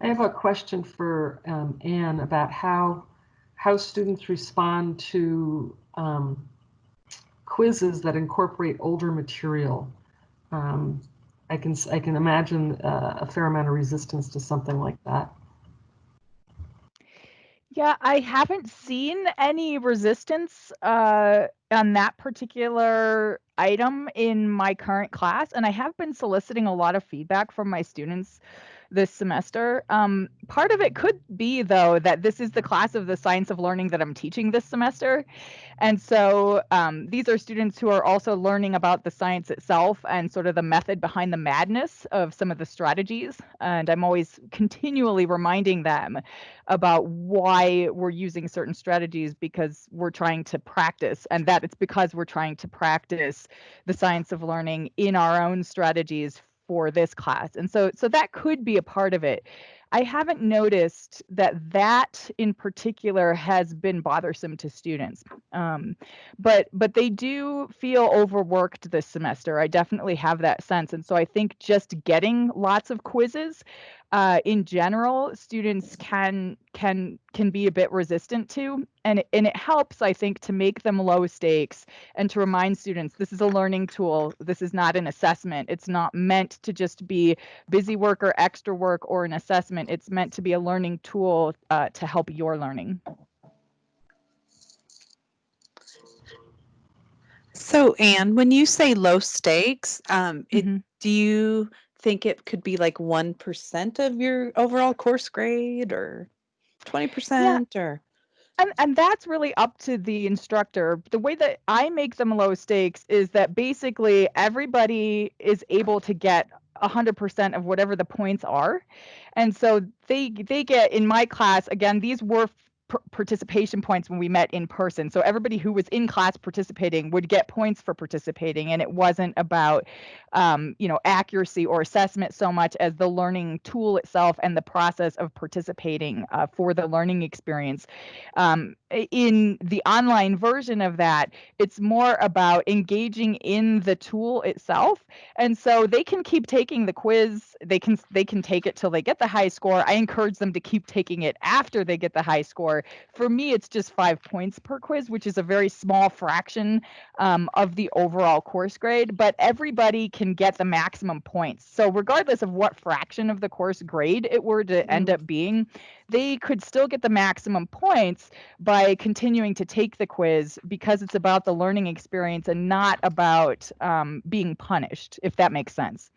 I have a question for Anne about how students respond to quizzes that incorporate older material. Um, I can imagine a fair amount of resistance to something like that. Yeah, I haven't seen any resistance on that particular item in my current class, and I have been soliciting a lot of feedback from my students this semester. Part of it could be, though, that this is the class of the science of learning that I'm teaching this semester. And so these are students who are also learning about the science itself and sort of the method behind the madness of some of the strategies. And I'm always continually reminding them about why we're using certain strategies, because we're trying to practice, and that it's because we're trying to practice the science of learning in our own strategies for this class. And so that could be a part of it. I haven't noticed that in particular has been bothersome to students. But they do feel overworked this semester. I definitely have that sense. And so I think just getting lots of quizzes in general, students can be a bit resistant to, and it helps, I think, to make them low stakes and to remind students this is a learning tool. This is not an assessment. It's not meant to just be busy work or extra work or an assessment. It's meant to be a learning tool to help your learning. So, Anne, when you say low stakes, Mhm. do you think it could be like 1% of your overall course grade or Yeah, 20% or? and that's really up to the instructor. The way that I make them low stakes is that basically everybody is able to get 100% of whatever the points are. And so they get, in my class, again, these were participation points when we met in person. So everybody who was in class participating would get points for participating, and it wasn't about accuracy or assessment so much as the learning tool itself and the process of participating for the learning experience. In the online version of that, it's more about engaging in the tool itself. And so they can keep taking the quiz. They can take it till they get the high score. I encourage them to keep taking it after they get the high score. For me, it's just 5 points per quiz, which is a very small fraction of the overall course grade, but everybody can get the maximum points. So regardless of what fraction of the course grade it were to end up being, they could still get the maximum points by continuing to take the quiz, because it's about the learning experience and not about being punished, if that makes sense.